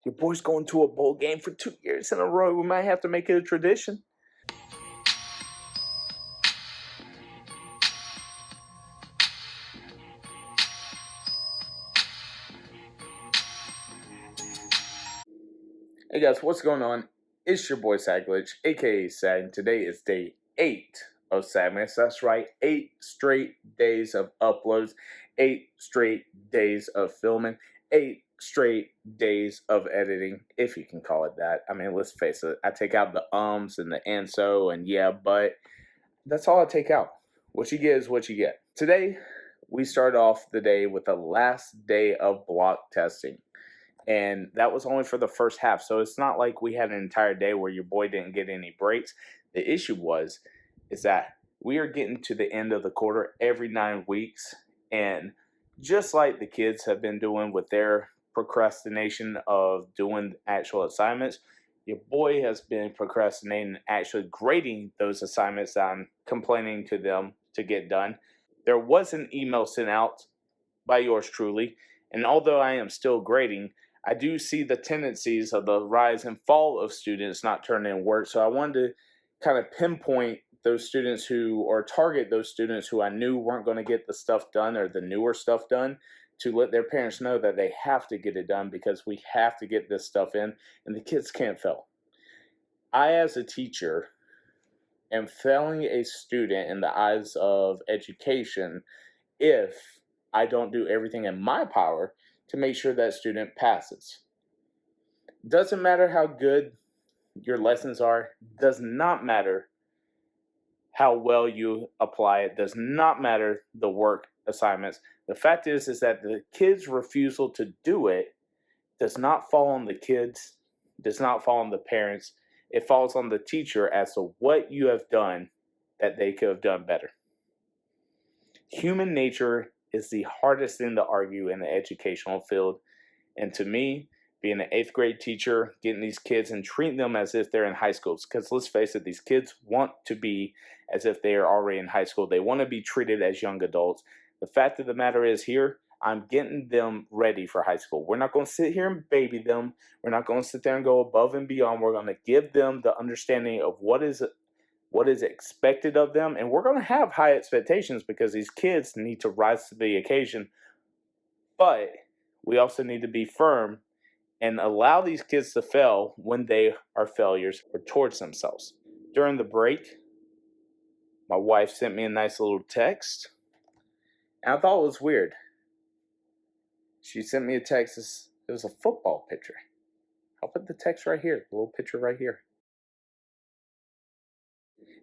Your boy's going to a bowl game for 2 years in a row. We might have to make it a tradition. Hey guys, what's going on? It's your boy SagGlitch, aka Sag. Today is day 8 of SAGMAS. That's right, 8 straight days of uploads, 8 straight days of filming, 8 straight days of editing, if you can call it that. I mean, let's face it, I take out the ums and the and so and yeah, but that's all I take out. What you get is what you get. Today, we start off the day with the last day of block testing. And that was only for the first half. So it's not like we had an entire day where your boy didn't get any breaks. The issue is that we are getting to the end of the quarter every 9 weeks. And just like the kids have been doing with their procrastination of doing actual assignments, your boy has been procrastinating actually grading those assignments that I'm complaining to them to get done. There was an email sent out by yours truly, and although I am still grading, I do see the tendencies of the rise and fall of students not turning in work. So I wanted to kind of pinpoint those students who, or target those students who I knew weren't going to get the stuff done or the newer stuff done, to let their parents know that they have to get it done because we have to get this stuff in and the kids can't fail. I, as a teacher, am failing a student in the eyes of education if I don't do everything in my power to make sure that student passes. Doesn't matter how good your lessons are, does not matter how well you apply it, does not matter the work assignments. The fact is that the kids' refusal to do it does not fall on the kids, does not fall on the parents. It falls on the teacher as to what you have done that they could have done better. Human nature is the hardest thing to argue in the educational field. And to me, being an 8th grade teacher, getting these kids and treating them as if they're in high school, because let's face it, these kids want to be as if they are already in high school. They want to be treated as young adults. The fact of the matter is here, I'm getting them ready for high school. We're not going to sit here and baby them. We're not going to sit there and go above and beyond. We're going to give them the understanding of what is expected of them, and we're going to have high expectations because these kids need to rise to the occasion. But we also need to be firm and allow these kids to fail when they are failures or towards themselves. During the break, my wife sent me a nice little text, and I thought it was weird. She sent me a text. It was a football picture. I'll put the text right here, the little picture right here.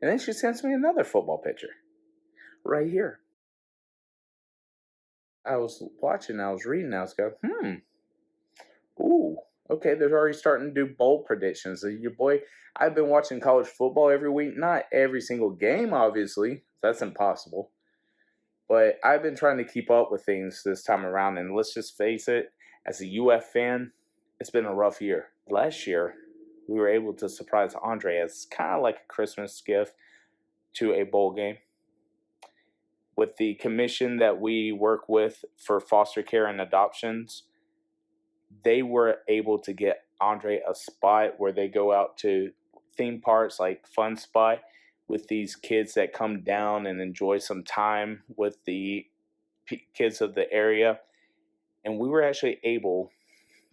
And then she sends me another football picture right here. I was watching, I was reading, I was going, ooh, okay, they're already starting to do bowl predictions. Your boy, I've been watching college football every week, not every single game, obviously. That's impossible. But I've been trying to keep up with things this time around, and let's just face it, as a UF fan, it's been a rough year. Last year, we were able to surprise Andre as kind of like a Christmas gift to a bowl game. With the commission that we work with for foster care and adoptions, they were able to get Andre a spot where they go out to theme parks like Fun Spot with these kids that come down and enjoy some time with the kids of the area. And we were actually able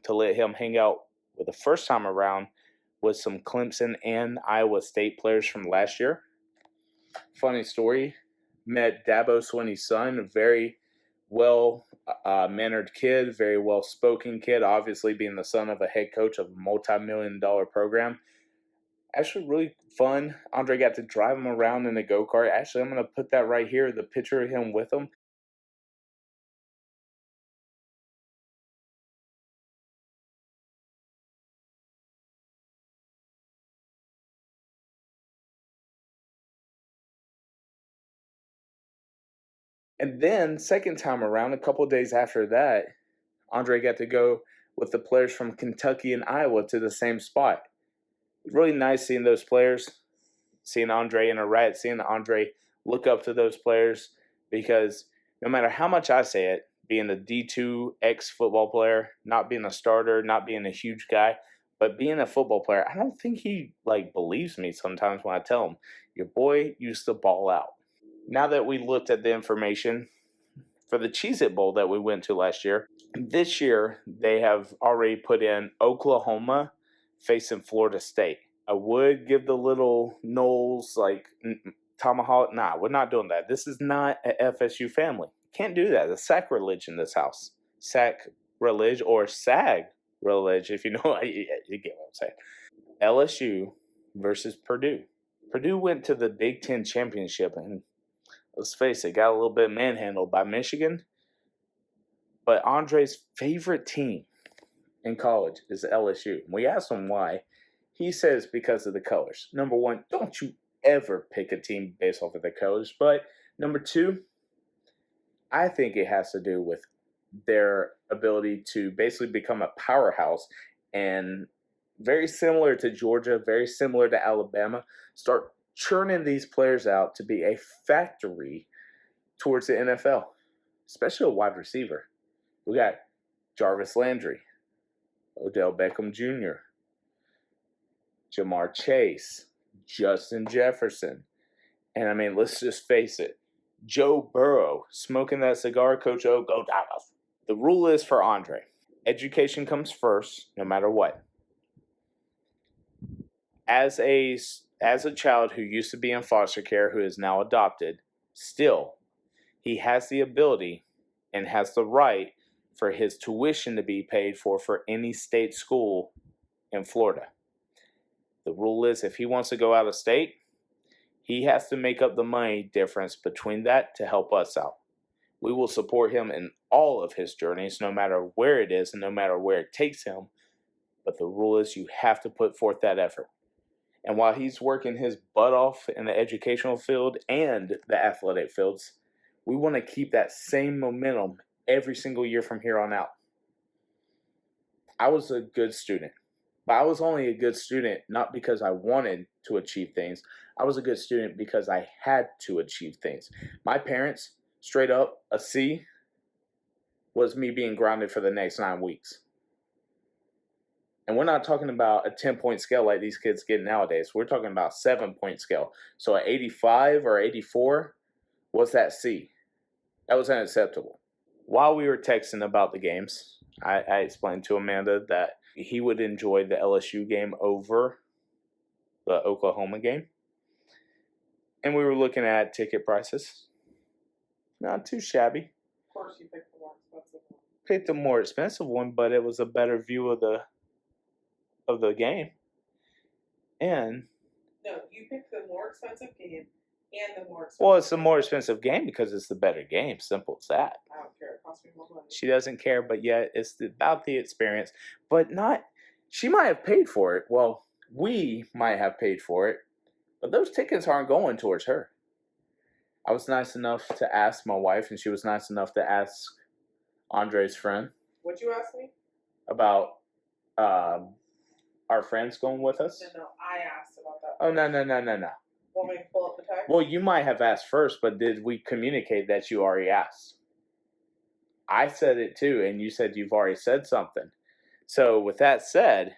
to let him hang out with the first time around with some Clemson and Iowa State players from last year. Funny story, met Dabo Swinney's son, a very well-mannered kid, very well-spoken kid, obviously being the son of a head coach of a multi-million-dollar program. Actually really fun. Andre got to drive him around in a go-kart. Actually, I'm going to put that right here, the picture of him with him. And then, second time around, a couple days after that, Andre got to go with the players from Kentucky and Iowa to the same spot. Really nice seeing those players, seeing Andre interact, seeing Andre look up to those players, because no matter how much I say it, being a D2 ex-football player, not being a starter, not being a huge guy, but being a football player, I don't think he believes me sometimes when I tell him, your boy used to ball out. Now that we looked at the information for the Cheez-It Bowl that we went to last year, this year they have already put in Oklahoma facing Florida State. I would give the little Knowles tomahawk. Nah, we're not doing that. This is not a FSU family. Can't do that. It's sacrilege in this house. Sacrilege or sag-rilege, if you know. You get what I'm saying. LSU versus Purdue. Purdue went to the Big Ten championship, and let's face it, got a little bit manhandled by Michigan. But Andre's favorite team in college is LSU. We asked him why. He says because of the colors. Number one, don't you ever pick a team based off of the colors. But number two, I think it has to do with their ability to basically become a powerhouse and very similar to Georgia, very similar to Alabama, start churning these players out to be a factory towards the NFL, especially a wide receiver. We got Jarvis Landry, Odell Beckham Jr., Jamar Chase, Justin Jefferson. And I mean, let's just face it. Joe Burrow, smoking that cigar, Coach O, go Dallas. The rule is for Andre, education comes first, no matter what. As a child who used to be in foster care, who is now adopted, still, he has the ability and has the right for his tuition to be paid for any state school in Florida. The rule is if he wants to go out of state, he has to make up the money difference between that to help us out. We will support him in all of his journeys, no matter where it is and no matter where it takes him. But the rule is you have to put forth that effort. And while he's working his butt off in the educational field and the athletic fields, we want to keep that same momentum every single year from here on out. I was a good student, but I was only a good student not because I wanted to achieve things. I was a good student because I had to achieve things. My parents, straight up, a C was me being grounded for the next 9 weeks. And we're not talking about a 10-point scale like these kids get nowadays. We're talking about 7-point scale. So an 85 or 84 was that C. That was unacceptable. While we were texting about the games, I explained to Amanda that he would enjoy the LSU game over the Oklahoma game. And we were looking at ticket prices. Not too shabby. Of course you picked the more expensive one. Picked a more expensive one, but it was a better view of the game. And no, you picked the more expensive game and the more expensive. Well, it's the more expensive game because it's the better game. Simple as that. I don't care. It costs me more money. She doesn't care, but yet it's about the experience. But not. She might have paid for it. Well, we might have paid for it, but those tickets aren't going towards her. I was nice enough to ask my wife, and she was nice enough to ask Andre's friend. What'd you ask me? About our friends going with us. No, I asked about that. Oh, no. Want me to pull up the text? Well, you might have asked first, but did we communicate that you already asked? I said it too, and you said you've already said something. So with that said,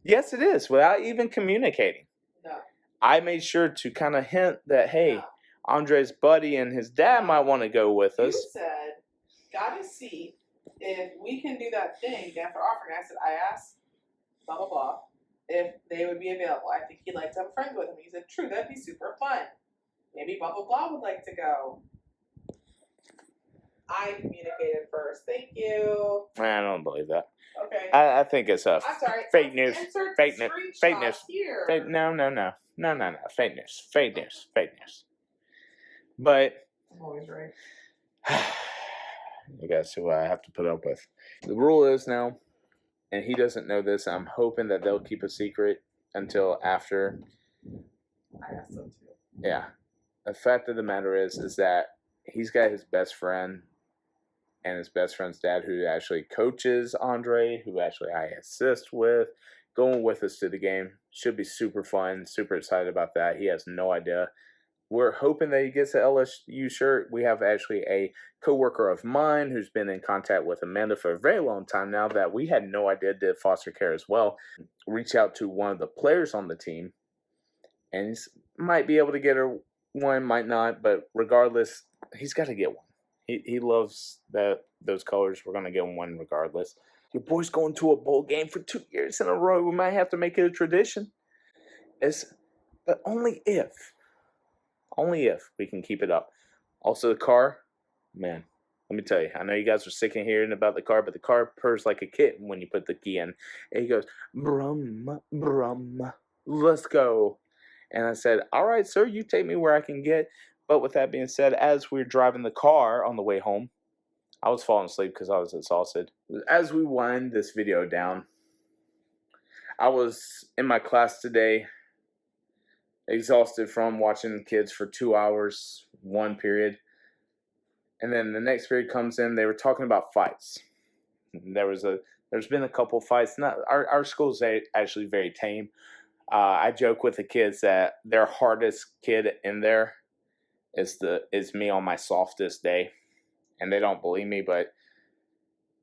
yes, it is, without even communicating. No. I made sure to kind of hint that, hey, No. Andre's buddy and his dad might want to go with us. You said, gotta see if we can do that thing that they're offering. I said, I asked, blah, blah, blah, if they would be available. I think he'd like to have a friend with him. He said, true, that'd be super fun. Maybe blah, blah, blah would like to go. I communicated first. Thank you. I don't believe that. Okay. I think it's I'm sorry. fake news. Insert Fake the news. Fake news. screenshot here. No. Fake news. Fake news. But I'm always right. you guys see what I have to put up with. The rule is now, and he doesn't know this, I'm hoping that they'll keep a secret until after. I asked them too. Yeah. The fact of the matter is that he's got his best friend and his best friend's dad who actually coaches Andre, who actually I assist with, going with us to the game. Should be super fun, super excited about that. He has no idea. we're hoping that he gets an LSU shirt. We have actually a coworker of mine who's been in contact with Amanda for a very long time now that we had no idea did foster care as well. Reach out to one of the players on the team, and he might be able to get her one, might not, but regardless, he's got to get one. He loves those colors. We're gonna get him one regardless. Your boy's going to a bowl game for 2 years in a row. We might have to make it a tradition. But only if we can keep it up. Also, the car, man, let me tell you, I know you guys are sick of hearing about the car, but the car purrs like a kitten when you put the key in. And he goes, brum, brum, let's go. And I said, all right, sir, you take me where I can get. But with that being said, as we were driving the car on the way home, I was falling asleep because I was exhausted. As we wind this video down, I was in my class today, exhausted from watching the kids for 2 hours, one period. And then the next period comes in, they were talking about fights. There's been a couple fights. Not our school's actually very tame. I joke with the kids that their hardest kid in there is me on my softest day. And they don't believe me, but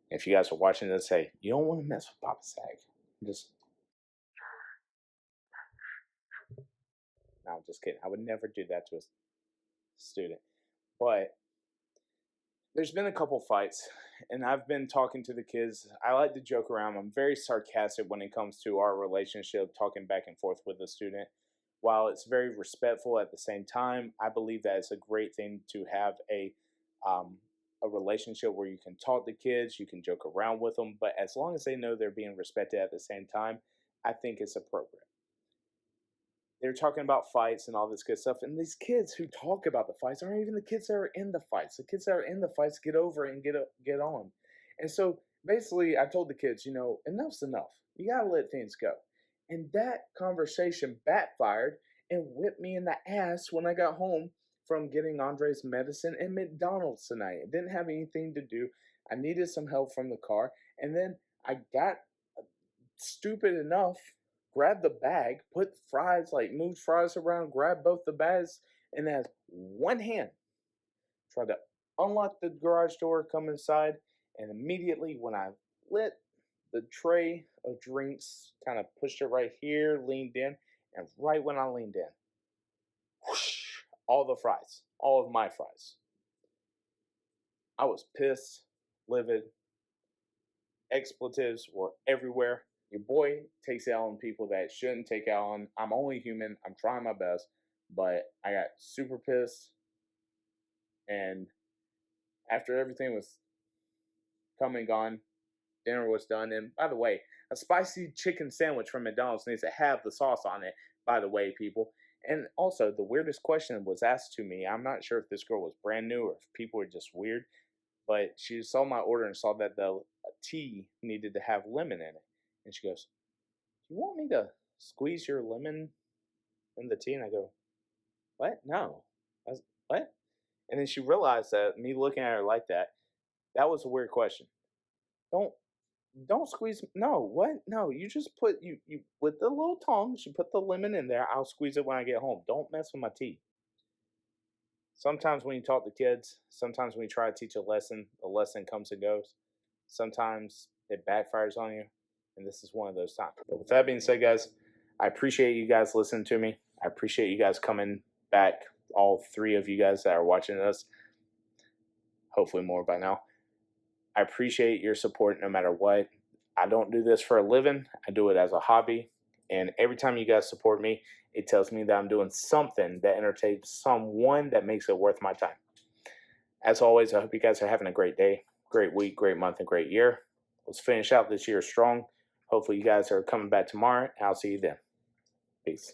if you guys are watching this, say, you don't want to mess with Papa Sag. No, I'm just kidding. I would never do that to a student. But there's been a couple fights, and I've been talking to the kids. I like to joke around. I'm very sarcastic when it comes to our relationship, talking back and forth with the student. While it's very respectful at the same time, I believe that it's a great thing to have a relationship where you can talk to kids, you can joke around with them, but as long as they know they're being respected at the same time, I think it's appropriate. They're talking about fights and all this good stuff, and these kids who talk about the fights aren't even the kids that are in the fights. The kids that are in the fights get over it and get on. And so basically, I told the kids, enough's enough. You gotta let things go. And that conversation backfired and whipped me in the ass when I got home from getting Andre's medicine and McDonald's tonight. It didn't have anything to do. I needed some help from the car, and then I got stupid enough, grabbed the bag, put fries, moved fries around, grabbed both the bags, and as one hand tried to unlock the garage door, come inside, and immediately when I lit the tray of drinks, kind of pushed it right here, leaned in, and right when I leaned in, whoosh, all the fries, all of my fries. I was pissed, livid, expletives were everywhere. Your boy takes out on people that shouldn't take out on. I'm only human. I'm trying my best, but I got super pissed. And after everything was come and gone, dinner was done. And by the way, a spicy chicken sandwich from McDonald's needs to have the sauce on it, by the way, people. And also, the weirdest question was asked to me. I'm not sure if this girl was brand new or if people were just weird, but she saw my order and saw that the tea needed to have lemon in it. And she goes, do you want me to squeeze your lemon in the tea? And I go, what? No. I was, what? And then she realized that me looking at her like that was a weird question. Don't squeeze. No, what? No, you just put, you with the little tongs, you put the lemon in there. I'll squeeze it when I get home. Don't mess with my tea. Sometimes when you talk to kids, sometimes when you try to teach a lesson, the lesson comes and goes. Sometimes it backfires on you. And this is one of those times. But with that being said, guys, I appreciate you guys listening to me. I appreciate you guys coming back, all three of you guys that are watching us. Hopefully more by now. I appreciate your support no matter what. I don't do this for a living. I do it as a hobby. And every time you guys support me, it tells me that I'm doing something that entertains someone that makes it worth my time. As always, I hope you guys are having a great day, great week, great month, and great year. Let's finish out this year strong. Hopefully you guys are coming back tomorrow, and I'll see you then. Peace.